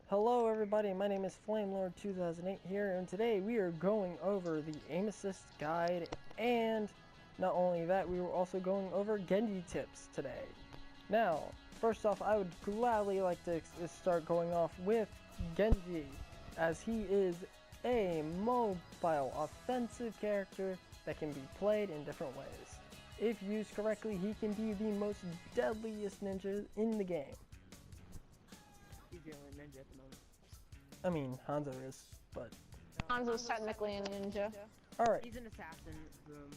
Hello everybody, my name is FlameLord2008 here, and today we are going over the aim assist guide, and not only that, we were also going over Genji tips today. Now, first off, I would gladly like to start going off with Genji, as he is a mobile offensive character that can be played in different ways. If used correctly, he can be the most deadliest ninja in the game. He's the only ninja at the moment. I mean, Hanzo is, but... Hanzo's technically a ninja. Alright. He's an assassin. Boom.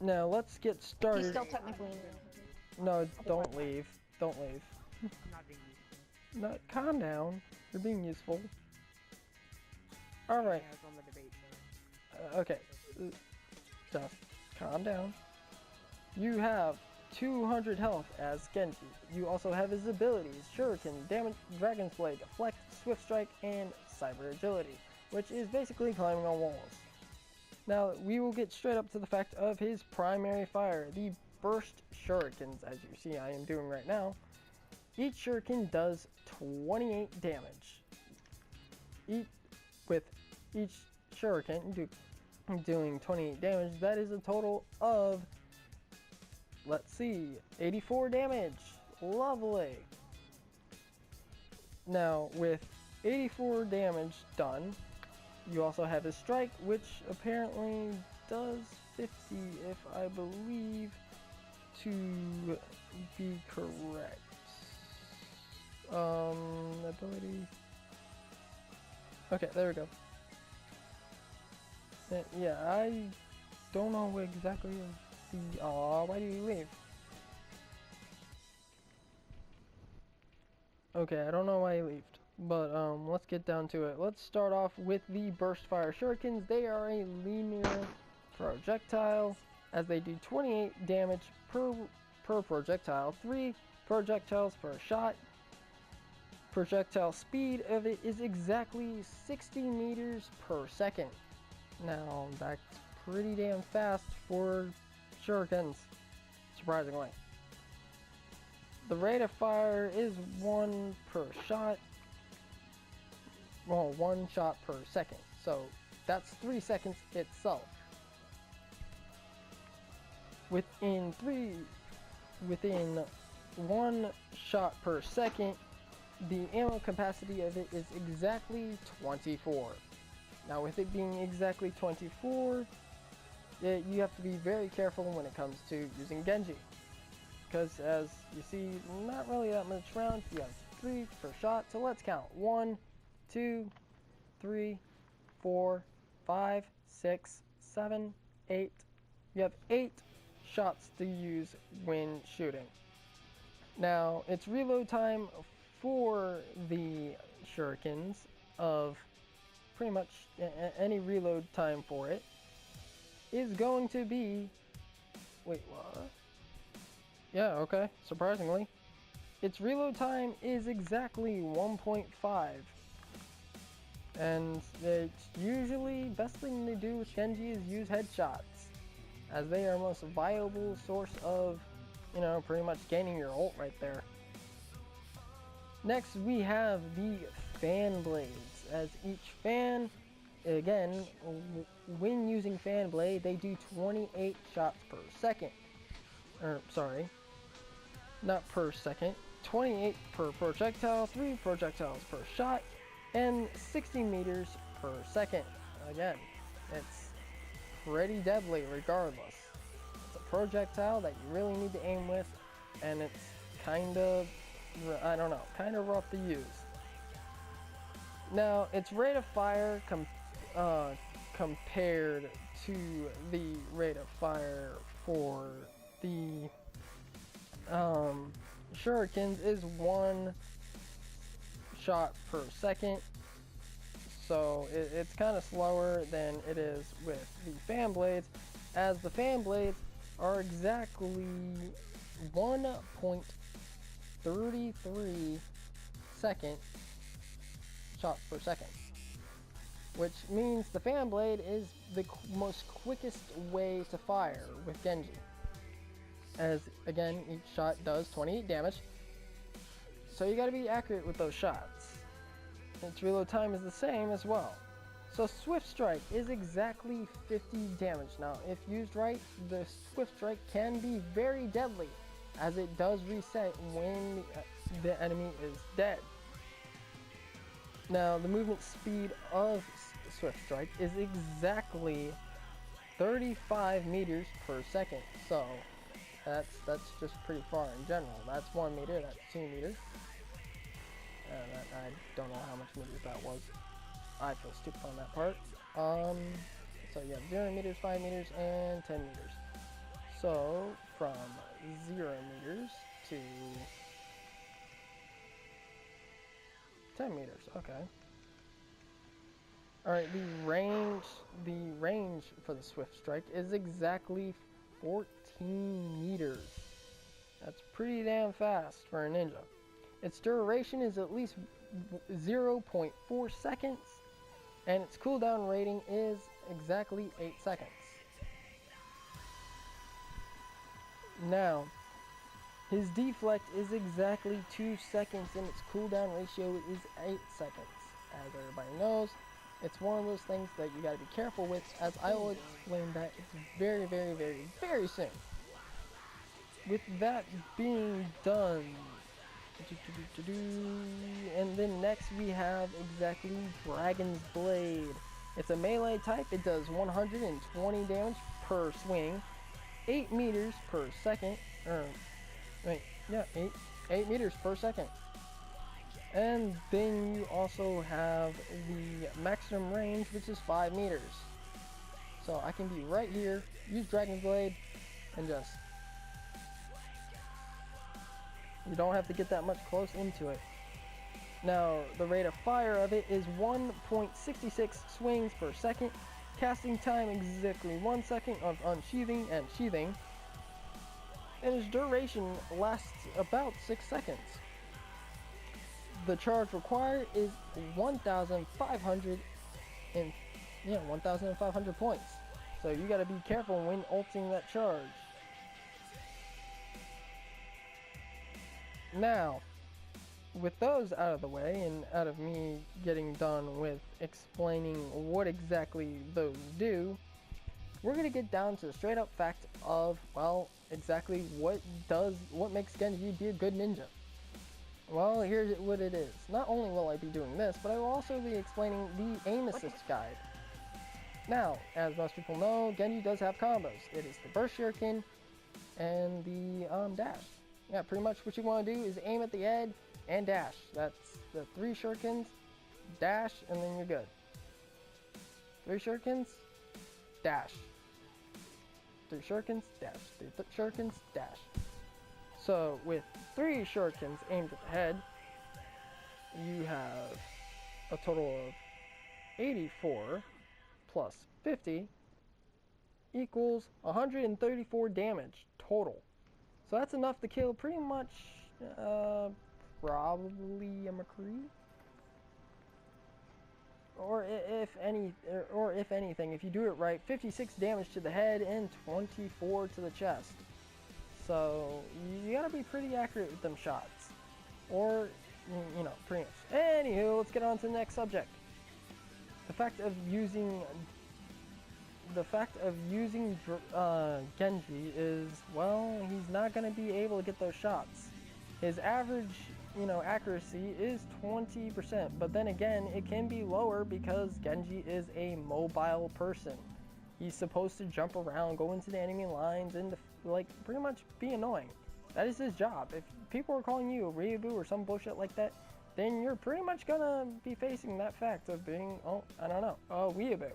Now, let's get started. He's still technically a ninja. No, don't leave. Don't leave. I'm not being useful. No, calm down. You're being useful. Alright. Yeah, it's on the debate show. Okay. Just calm down. You have 200 health as Genji. You also have his abilities: Shuriken, Damage, Dragon's Blade, Deflect, Swift Strike, and Cyber Agility, which is basically climbing on walls. Now, we will get straight up to the fact of his primary fire, the Burst Shurikens, as you see I am doing right now. Each Shuriken does 28 damage. With each Shuriken doing 28 damage, that is a total of, let's see, 84 damage. Lovely. Now, with 84 damage done, you also have his strike, which apparently does 50, if I believe to be correct. Ability. Okay, there we go. Yeah, I don't know exactly the... Aw, why do you leave? Okay, I don't know why you left, but let's get down to it. Let's start off with the Burst Fire Shurikens. They are a linear projectile, as they do 28 damage per projectile, 3 projectiles per shot. Projectile speed of it is exactly 60 meters per second. Now, that's pretty damn fast for Shurikens, surprisingly. The rate of fire is 1 per shot. Well, 1 shot per second. So that's 3 seconds itself. Within 1 shot per second, the ammo capacity of it is exactly 24. Now, with it being exactly 24, you have to be very careful when it comes to using Genji, because as you see, not really that much rounds. You have 3 per shot, so let's count: 1, 2, 3, 4, 5, 6, 7, 8. You have 8 shots to use when shooting. Now, its reload time for the Shurikens, of pretty much any reload time for it, is going to be... Wait, what? Yeah, okay, surprisingly. Its reload time is exactly 1.5. And it's usually best thing to do with Genji is use headshots, as they are most viable source of, you know, pretty much gaining your ult right there. Next, we have the fan blades, as each fan, again, when using fan blade, they do 28 shots per second. Sorry, not per second. 28 per projectile, 3 projectiles per shot, and 60 meters per second. Again, it's pretty deadly regardless. It's a projectile that you really need to aim with, and it's kind of, I don't know, kind of rough to use. Now, its rate of fire compared to the rate of fire for the Shurikens is 1 shot per second, so it's kind of slower than it is with the fan blades, as the fan blades are exactly 1.33 second shots per second, which means the fan blade is the most quickest way to fire with Genji. as again each shot does 28 damage. So you gotta be accurate with those shots. Its reload time is the same as well. So Swift Strike is exactly 50 damage. Now if used right, the Swift Strike can be very deadly, as it does reset when the enemy is dead. Now the movement speed of Swift Strike is exactly 35 meters per second. So that's just pretty far in general. That's 1 meter, that's 2 meters. I don't know how much meters that was. I feel stupid on that part. So you have 0 meters, 5 meters, and 10 meters. So from 0 meters to 10 meters, okay. Alright, the range for the Swift Strike is exactly 14 meters. That's pretty damn fast for a ninja. Its duration is at least 0.4 seconds, and its cooldown rating is exactly 8 seconds. Now, his deflect is exactly 2 seconds, and its cooldown ratio is 8 seconds. As everybody knows, it's one of those things that you gotta be careful with, as I will explain that very, very, very, very soon. With that being done, and then next we have exactly Dragon's Blade. It's a melee type. It does 120 damage per swing, 8 meters per second, wait, yeah, 8 meters per second. And then you also have the maximum range, which is 5 meters. So I can be right here, use Dragon's Blade, and just... You don't have to get that much close into it. Now, the rate of fire of it is 1.66 swings per second. Casting time exactly 1 second of unsheathing and sheathing. And its duration lasts about 6 seconds. The charge required is 1,500 points. So you gotta be careful when ulting that charge. Now, with those out of the way, and out of me getting done with explaining what exactly those do, we're gonna get down to the straight up fact of, well, exactly what makes Genji be a good ninja. Well, here's what it is. Not only will I be doing this, but I will also be explaining the aim assist guide. Now, as most people know, Genji does have combos. It is the burst shuriken and the dash. Yeah, pretty much what you want to do is aim at the head and dash. That's the 3 shurikens, dash, and then you're good. 3 shurikens, dash. 3 shurikens, dash. 3 shurikens, dash. So with 3 shurikens aimed at the head, you have a total of 84 plus 50 equals 134 damage total. So that's enough to kill pretty much, probably a McCree. Or if anything, if you do it right, 56 damage to the head and 24 to the chest. So you gotta be pretty accurate with them shots. Or, you know, pretty much. Anywho, let's get on to the next subject. The fact of using Genji is, well, he's not going to be able to get those shots. His average, accuracy is 20%, but then again, it can be lower because Genji is a mobile person. He's supposed to jump around, go into the enemy lines, and pretty much be annoying. That is his job. If people are calling you a Ryu or some bullshit like that, then you're pretty much gonna be facing that fact of being, a weeaboo.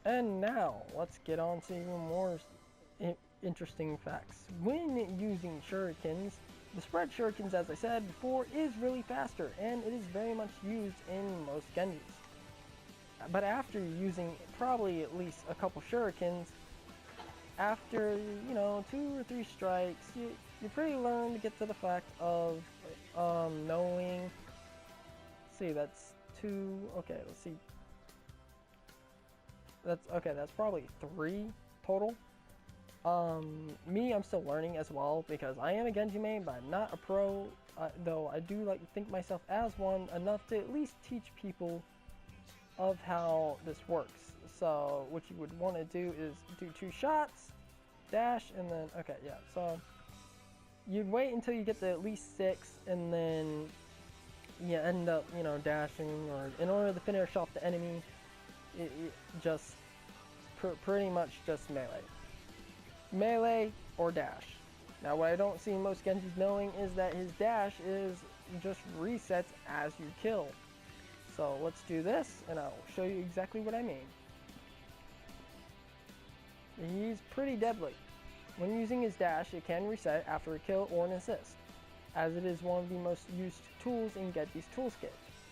And now, let's get on to even more interesting facts. When using shurikens, the spread shurikens, as I said before, is really faster, and it is very much used in most Genjis. But after using probably at least a couple shurikens, after, 2 or 3 strikes, you pretty learn to get to the fact of knowing, let's see, that's 2, okay, let's see. That's probably 3 total. Me, I'm still learning as well because I am a Genji main, but I'm not a pro. Though I do like to think myself as one enough to at least teach people of how this works. So what you would want to do is do 2 shots, dash, and then okay, yeah. So you'd wait until you get to at least 6, and then you end up, you know, dashing, or in order to finish off the enemy, it just pretty much just melee or dash. Now what I don't see most Genjis knowing is that his dash is just resets as you kill. So let's do this and I'll show you exactly what I mean. He's pretty deadly. When using his dash, it can reset after a kill or an assist, as it is one of the most used tools in Genji's toolkit.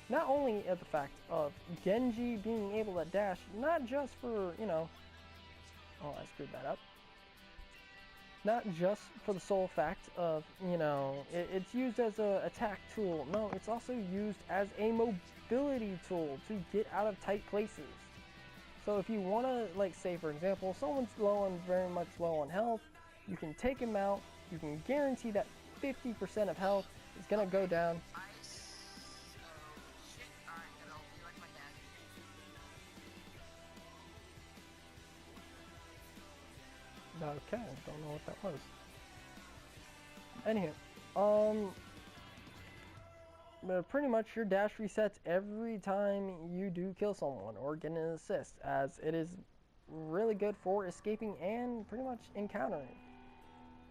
Not only at the fact of Genji being able to dash, not just for, you know, oh, I screwed that up. Not just for the sole fact of, you know, it's used as an attack tool. No, it's also used as a mobility tool to get out of tight places. So if you want to, like, say for example, someone's very much low on health, you can take him out, you can guarantee that 50% of health is going to go down. Okay, don't know what that was. Anywho, but pretty much your dash resets every time you do kill someone or get an assist, as it is really good for escaping and pretty much encountering.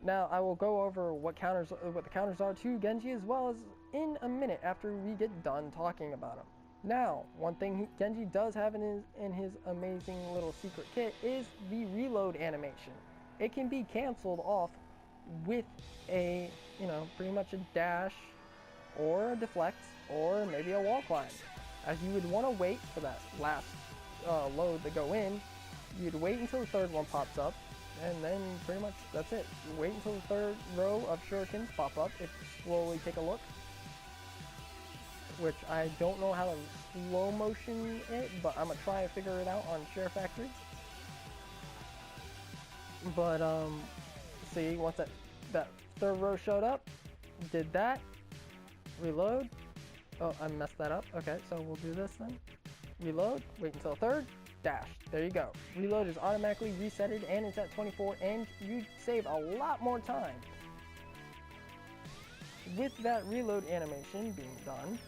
Now I will go over what the counters are to Genji as well as in a minute after we get done talking about him. Now, one thing Genji does have in his amazing little secret kit is the reload animation. It can be canceled off with a, you know, pretty much a dash or a deflect or maybe a wall climb. As you would want to wait for that last load to go in, you'd wait until the third one pops up, and then pretty much that's it. You wait until the third row of shurikens pop up. If you slowly take a look, which I don't know how to slow motion it, but I'm gonna try to figure it out on SHAREfactory. But see, once that third row showed up, did that, reload. Oh, I messed that up. Okay, so we'll do this then. Reload, wait until third, dash. There you go. Reload is automatically resetted and it's at 24, and you save a lot more time. With that reload animation being done,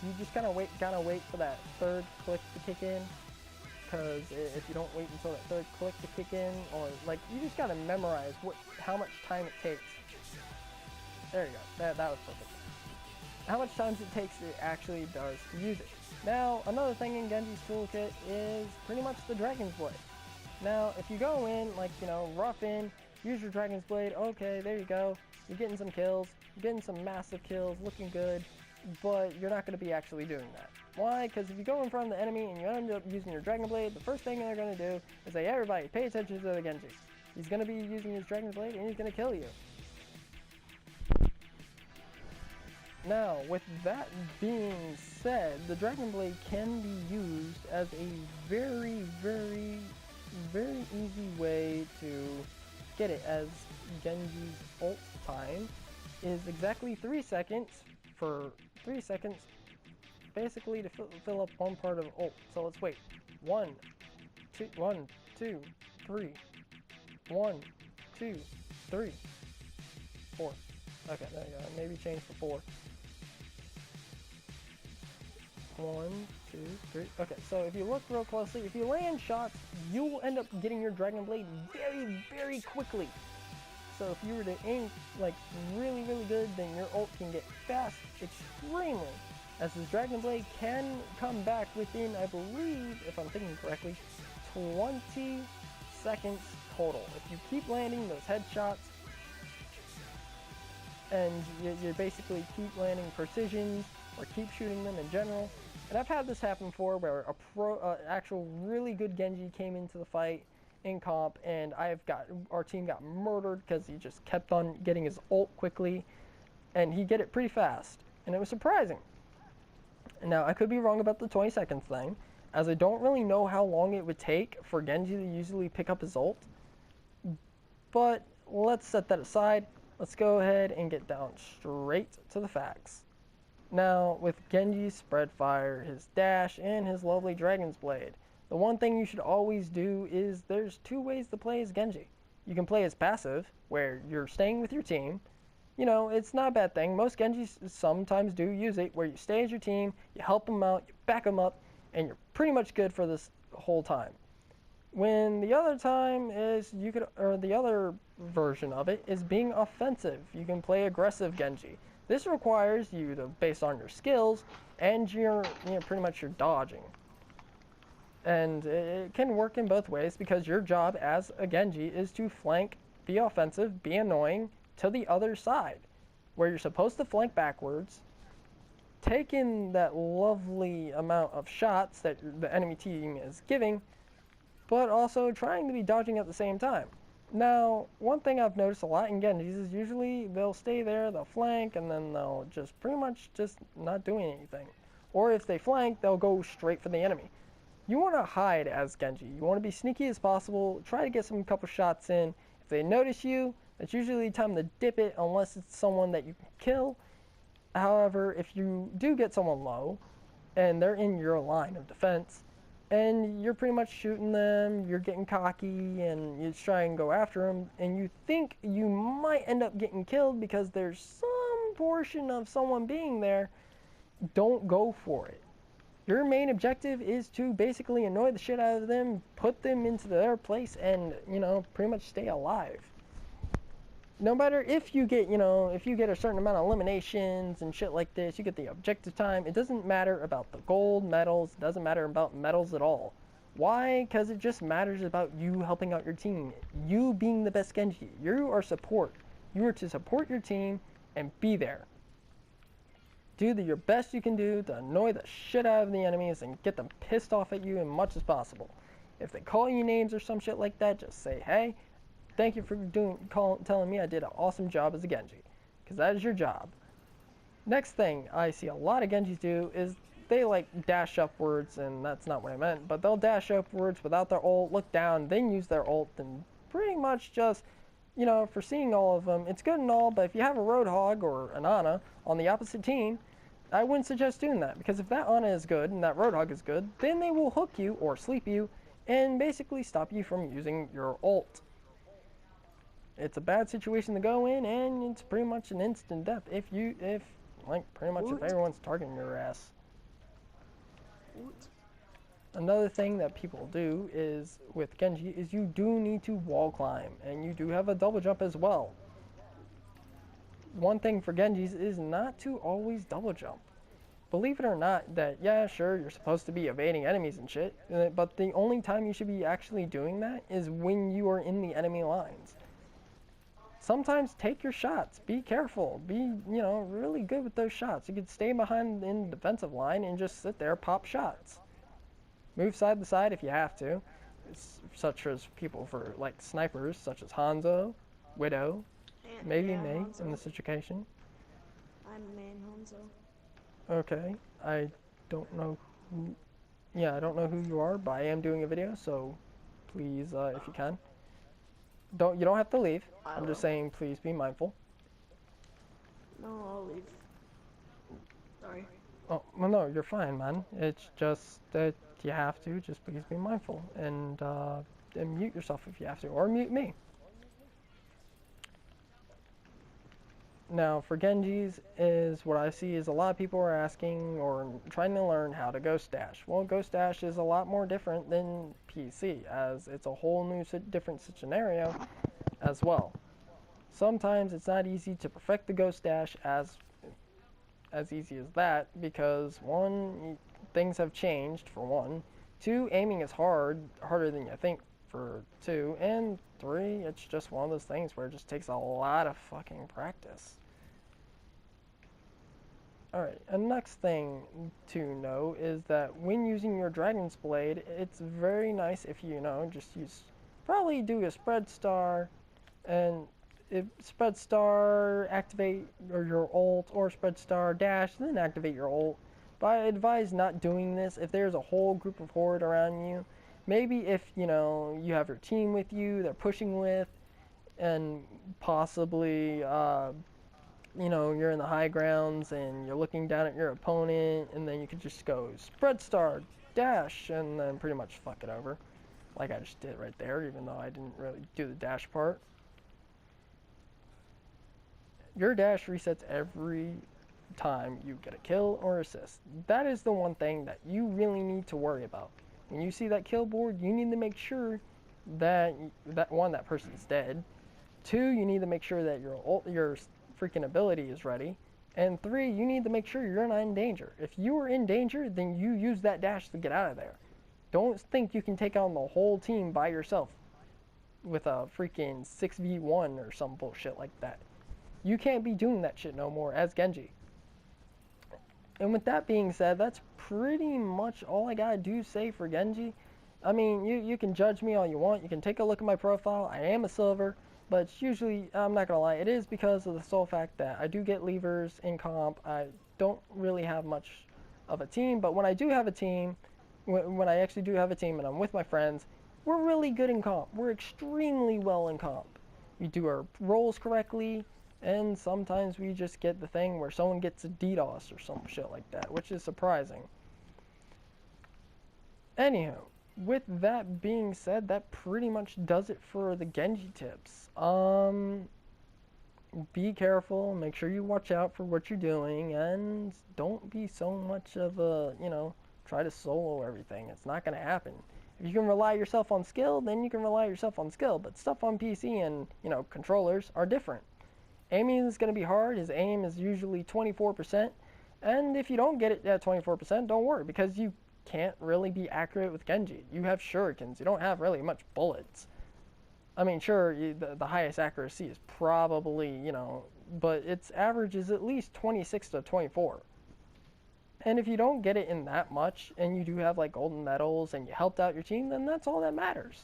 you just gotta wait for that third click to kick in. Because if you don't wait until that third click to kick in, or like, you just gotta memorize how much time it takes. There you go. That was perfect. How much time it takes it actually does to use it. Now, another thing in Genji's toolkit is pretty much the Dragon's Blade. Now, if you go in, like, you know, rough in, use your Dragon's Blade, okay, there you go. You're getting some kills, you're getting some massive kills, looking good, but you're not going to be actually doing that. Why? Because if you go in front of the enemy and you end up using your Dragon Blade, the first thing they're going to do is say, everybody, pay attention to the Genji. He's going to be using his Dragon Blade and he's going to kill you. Now, with that being said, the Dragon Blade can be used as a very, very, very easy way to get it, as Genji's ult time is exactly 3 seconds for 3 seconds, basically to fill up one part of ult. So let's wait. 1, 2, 3. 1, 2, 3, 4. Okay, there you go. Maybe change to 4. 1, 2, 3. Okay, so if you look real closely, if you land shots, you will end up getting your Dragon Blade very, very quickly. So if you were to aim like really, really good, then your ult can get fast extremely, as this Dragon Blade can come back within, I believe, if I'm thinking correctly, 20 seconds total. If you keep landing those headshots, and you basically keep landing precisions, or keep shooting them in general. And I've had this happen before, where actual really good Genji came into the fight in comp, and our team got murdered because he just kept on getting his ult quickly, and he get it pretty fast, and it was surprising. Now, I could be wrong about the 20 seconds thing, as I don't really know how long it would take for Genji to usually pick up his ult. But let's set that aside. Let's go ahead and get down straight to the facts. Now, with Genji's spread fire, his dash, and his lovely Dragon's Blade, the one thing you should always do is there's two ways to play as Genji. You can play as passive, where you're staying with your team. You know, it's not a bad thing. Most Genjis sometimes do use it, where you stay as your team, you help them out, you back them up, and you're pretty much good for this whole time. When the other time is the other version of it is being offensive. You can play aggressive Genji. This requires you to, based on your skills and your, pretty much your dodging. And it can work in both ways because your job as a Genji is to flank, be offensive, be annoying to the other side, where you're supposed to flank backwards, take in that lovely amount of shots that the enemy team is giving, but also trying to be dodging at the same time. Now, one thing I've noticed a lot in Genjis is usually they'll stay there, they'll flank, and then they'll just pretty much just not doing anything. Or if they flank, they'll go straight for the enemy. You want to hide as Genji. You want to be sneaky as possible, try to get some couple shots in. If they notice you, it's usually time to dip it unless it's someone that you can kill. However, if you do get someone low, and they're in your line of defense, and you're pretty much shooting them, you're getting cocky, and you try and go after them, and you think you might end up getting killed because there's some portion of someone being there, don't go for it. Your main objective is to basically annoy the shit out of them, put them into their place, and, pretty much stay alive. No matter if you get, if you get a certain amount of eliminations and shit like this, you get the objective time, it doesn't matter about the gold medals, it doesn't matter about medals at all. Why? Because it just matters about you helping out your team, you being the best Genji. You are support. You are to support your team and be there. Do your best you can do to annoy the shit out of the enemies and get them pissed off at you as much as possible. If they call you names or some shit like that, just say, hey, thank you for telling me I did an awesome job as a Genji, because that is your job. Next thing I see a lot of Genjis do is they like dash upwards, and that's not what I meant, but they'll dash upwards without their ult, look down, then use their ult, and pretty much just, for seeing all of them, it's good and all, but if you have a Roadhog or an Ana on the opposite team, I wouldn't suggest doing that, because if that Ana is good and that Roadhog is good, then they will hook you or sleep you and basically stop you from using your ult. It's a bad situation to go in, and it's pretty much an instant death if everyone's targeting your ass. Another thing that people do is with Genji is you do need to wall climb, and you do have a double jump as well. One thing for Genjis is not to always double jump. Believe it or not, that yeah, sure, you're supposed to be evading enemies and shit, but the only time you should be actually doing that is when you are in the enemy lines. Sometimes take your shots, be careful, be, really good with those shots. You could stay behind in the defensive line and just sit there, pop shots. Move side to side if you have to, such as people for, like, snipers, such as Hanzo, Widow, maybe me in this situation. I'm main Hanzo. Okay, I don't know who you are, but I am doing a video, so please, if you can. You don't have to leave. I'm just saying, please be mindful. No, I'll leave. Sorry. Oh, well, no, you're fine, man. It's just that you have to. Just please be mindful and mute yourself if you have to, or mute me. Now, for Genjis, is what I see is a lot of people are asking or trying to learn how to Ghost Dash. Well, Ghost Dash is a lot more different than PC, as it's a whole new different scenario as well. Sometimes it's not easy to perfect the Ghost Dash as easy as that, because one, things have changed for one. Two, aiming is harder than you think for two, and three, it's just one of those things where it just takes a lot of fucking practice. Alright, and next thing to know is that when using your Dragon's Blade, it's very nice if you probably do a spread star, and if spread star, activate your ult, or spread star dash, then activate your ult. But I advise not doing this if there's a whole group of horde around you. Maybe if, you know, you have your team with you, they're pushing with, and possibly, you know, you're in the high grounds and you're looking down at your opponent, and then you can just go spread star, dash, and then pretty much fuck it over. Like I just did right there, even though I didn't really do the dash part. Your dash resets every time you get a kill or assist. That is the one thing that you really need to worry about. When you see that kill board, you need to make sure that that person's dead. 2, you need to make sure that your freaking ability is ready. And 3, you need to make sure you're not in danger. If you are in danger, then you use that dash to get out of there. Don't think you can take on the whole team by yourself with a freaking 6v1 or some bullshit like that. You can't be doing that shit no more as Genji. And with that being said, that's pretty much all I gotta do say for Genji. I mean, you can judge me all you want. You can take a look at my profile. I am a silver, but it's usually, I'm not gonna lie, it is because of the sole fact that I do get levers in comp. I don't really have much of a team, but when I do have a team, when I actually do have a team and I'm with my friends, we're really good in comp. We're extremely well in comp. We do our roles correctly, and sometimes we just get the thing where someone gets a DDoS or some shit like that, which is surprising. Anyhow, with that being said, that pretty much does it for the Genji tips. Be careful, make sure you watch out for what you're doing, and don't be so much of a, you know, try to solo everything. It's not going to happen. If you can rely yourself on skill, then you can rely yourself on skill, but stuff on PC and, you know, controllers are different. Aiming is going to be hard. His aim is usually 24%, and if you don't get it at 24%, don't worry, because you can't really be accurate with Genji. You have shurikens. You don't have really much bullets. I mean, sure, the highest accuracy is probably, you know, but its average is at least 26 to 24. And if you don't get it in that much, and you do have, like, golden medals, and you helped out your team, then that's all that matters.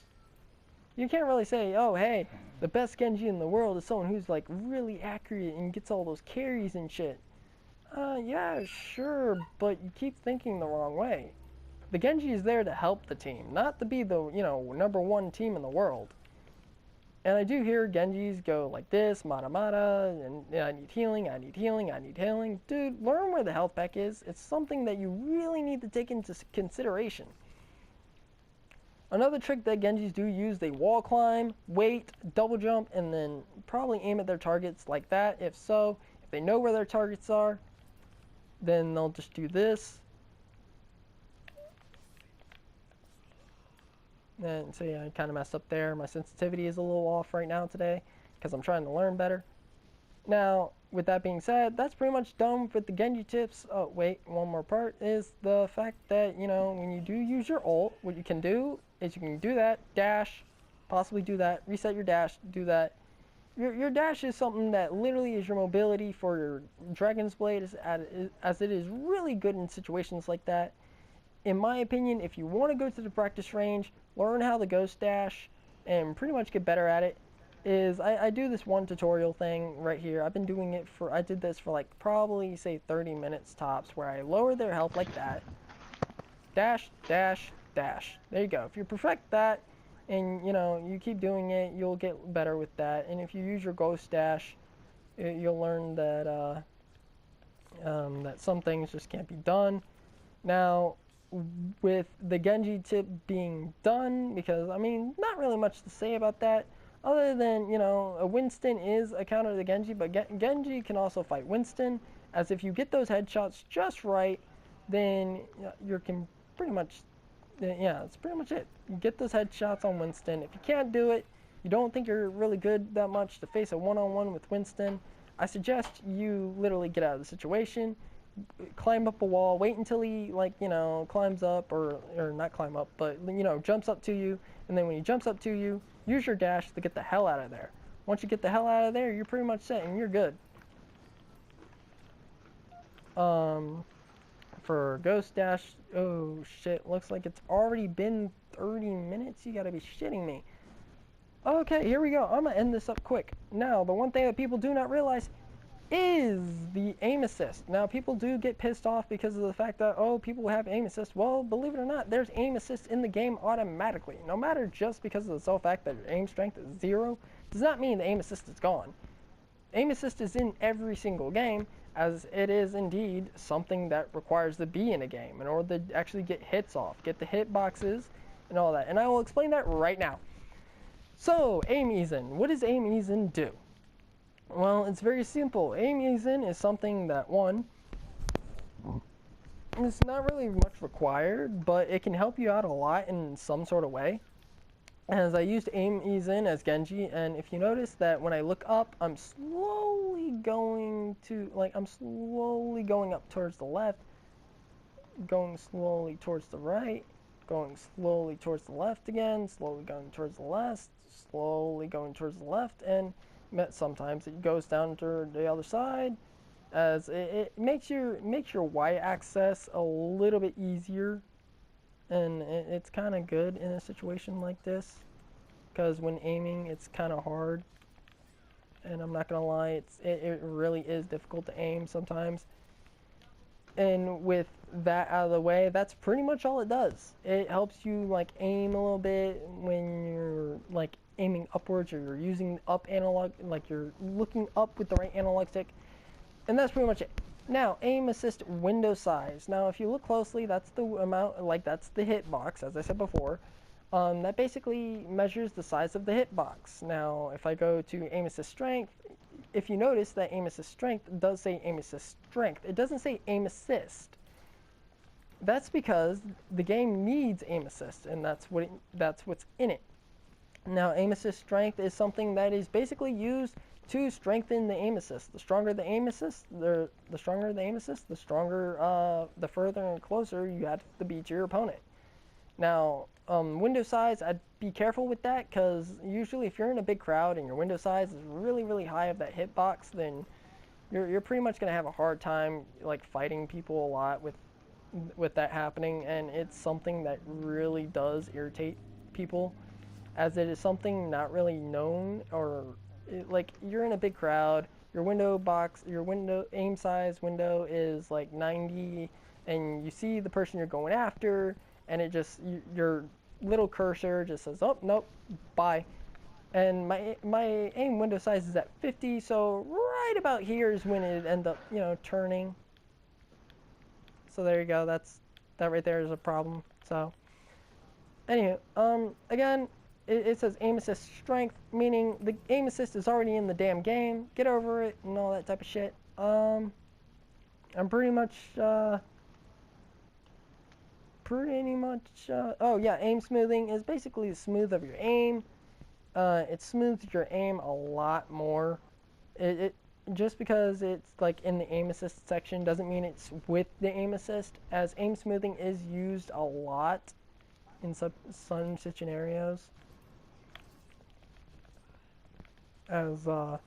You can't really say, oh, hey, the best Genji in the world is someone who's, like, really accurate and gets all those carries and shit. Yeah, sure, but you keep thinking the wrong way. The Genji is there to help the team, not to be the, you know, #1 team in the world. And I do hear Genjis go like this, mata mata, and I need healing, I need healing, I need healing. Dude, learn where the health pack is. It's something that you really need to take into consideration. Another trick that Genjis do use, they wall climb, wait, double jump, and then probably aim at their targets like that. If so, if they know where their targets are, then they'll just do this. And see, I kind of messed up there. My sensitivity is a little off right now today because I'm trying to learn better. Now, with that being said, that's pretty much done with the Genji tips. Oh, wait, one more part is the fact that, you know, when you do use your ult, what you can do is you can do that, dash, possibly do that, reset your dash, do that. Your dash is something that literally is your mobility for your Dragon's Blade, as it is really good in situations like that. In my opinion, if you want to go to the practice range, learn how the ghost dash, and pretty much get better at it, is I do this one tutorial thing right here. I've been doing it for, I did this for like probably say 30 minutes tops, where I lower their health like that. Dash, dash, dash. There you go. If you perfect that, and you know, you keep doing it, you'll get better with that. And if you use your ghost dash, you'll learn that, that some things just can't be done. Now, with the Genji tip being done, because I mean, not really much to say about that, other than, you know, a Winston is a counter to the Genji, but Genji can also fight Winston, as if you get those headshots just right, then you can pretty much, yeah, that's pretty much it. You get those headshots on Winston. If you can't do it, you don't think you're really good that much to face a one-on-one with Winston, I suggest you literally get out of the situation, climb up a wall, wait until he, like, you know, climbs up, or not climb up, but, you know, jumps up to you, and then when he jumps up to you, use your dash to get the hell out of there. Once you get the hell out of there, you're pretty much set and you're good. For ghost dash, oh shit, looks like it's already been 30 minutes. You gotta be shitting me. Okay, here we go. I'm gonna end this up quick. Now, the one thing that people do not realize, is the aim assist. Now, people do get pissed off because of the fact that, oh, people have aim assist. Well, believe it or not, there's aim assist in the game automatically. No matter, just because of the sole fact that your aim strength is 0 does not mean the aim assist is gone. Aim assist is in every single game, as it is indeed something that requires to be in a game in order to actually get hits off, get the hit boxes and all that. And I will explain that right now. So, aim ease in. What does aim ease in do? Well, it's very simple. Aim ease in is something that, one, it's not really much required, but it can help you out a lot in some sort of way. As I used aim ease in as Genji, and if you notice that when I look up, I'm slowly going up towards the left, going slowly towards the right, going slowly towards the left again, slowly going towards the left, slowly going towards the left, and sometimes it goes down to the other side, as it makes your y-axis a little bit easier. And it's kind of good in a situation like this, because when aiming, it's kind of hard. And I'm not gonna lie, it really is difficult to aim sometimes. And with that out of the way, that's pretty much all it does. It helps you like aim a little bit when you're like aiming upwards, or you're using up analog, like you're looking up with the right analog stick. And that's pretty much it. Now, aim assist window size. Now, if you look closely, that's the amount, like that's the hitbox, as I said before. That basically measures the size of the hitbox. Now, if I go to aim assist strength, if you notice that aim assist strength does say aim assist strength, it doesn't say aim assist. That's because the game needs aim assist, and that's what's in it. Now, aim assist strength is something that is basically used to strengthen the aim assist. The stronger the aim assist, the stronger the aim assist, the stronger, the further and closer you have to be to your opponent. Now, window size, I'd be careful with that, because usually if you're in a big crowd and your window size is really, really high of that hitbox, then you're pretty much going to have a hard time like fighting people a lot with that happening, and it's something that really does irritate people, as it is something not really known, or like you're in a big crowd, your window aim size window is like 90, and you see the person you're going after, and it just, your little cursor just says, oh, nope, bye. And my aim window size is at 50, so right about here is when it ends up, turning. So there you go, that right there is a problem. So, anyway, again, it says aim assist strength, meaning the aim assist is already in the damn game. Get over it and all that type of shit. I'm pretty much, oh yeah, aim smoothing is basically the smooth of your aim. It smooths your aim a lot more. It just because it's like in the aim assist section doesn't mean it's with the aim assist, as aim smoothing is used a lot in some scenarios. As you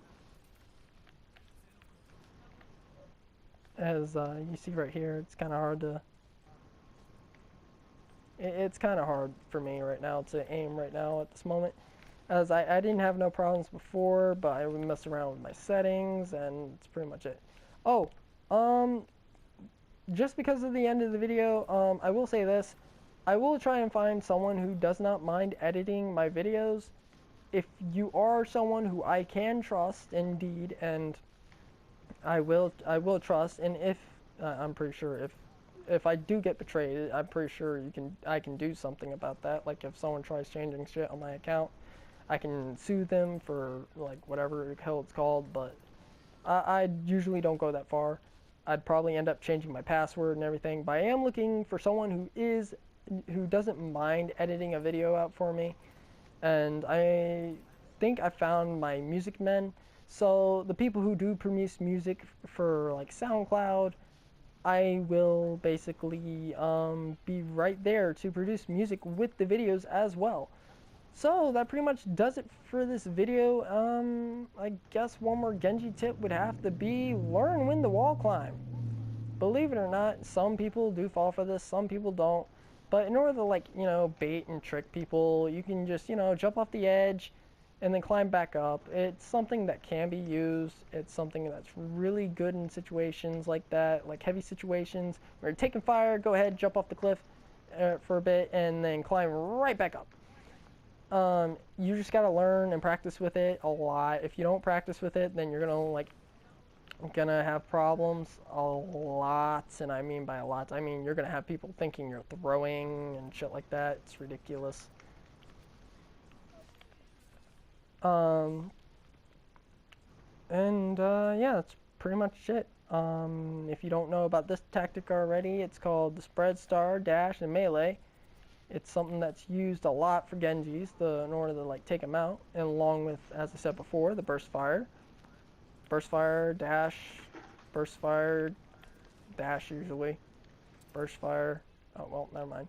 see right here, it's kind of hard to. It's kind of hard for me right now to aim right now at this moment, as I didn't have no problems before, but I would mess around with my settings, and it's pretty much it. Oh, just because of the end of the video, I will say this: I will try and find someone who does not mind editing my videos. If you are someone who I can trust, indeed, and I will trust, and if I'm pretty sure if I do get betrayed, I'm pretty sure I can do something about that. Like if someone tries changing shit on my account, I can sue them for like whatever the hell it's called. But I usually don't go that far. I'd probably end up changing my password and everything. But I am looking for someone who doesn't mind editing a video out for me. And I think I found my music men. So the people who do produce music for like SoundCloud, I will basically be right there to produce music with the videos as well. So that pretty much does it for this video. I guess one more Genji tip would have to be learn when to wall climb. Believe it or not, some people do fall for this, some people don't. But in order to, like, bait and trick people, you can just, jump off the edge, and then climb back up. It's something that can be used. It's something that's really good in situations like that, like heavy situations where you're taking fire. Go ahead, jump off the cliff for a bit, and then climb right back up. You just gotta learn and practice with it a lot. If you don't practice with it, then you're gonna have problems a lot. And I mean by a lot, I mean you're gonna have people thinking you're throwing and shit like that. It's ridiculous. Yeah, that's pretty much it. If you don't know about this tactic already, it's called the spread, star, dash, and melee. It's something that's used a lot for genjis in order to like take them out, and along with, as I said before, the burst fire, dash, usually, burst fire. Oh well, never mind.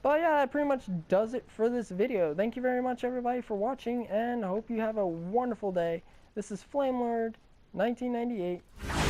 But yeah, that pretty much does it for this video. Thank you very much everybody for watching, and I hope you have a wonderful day. This is Flamelord 1998.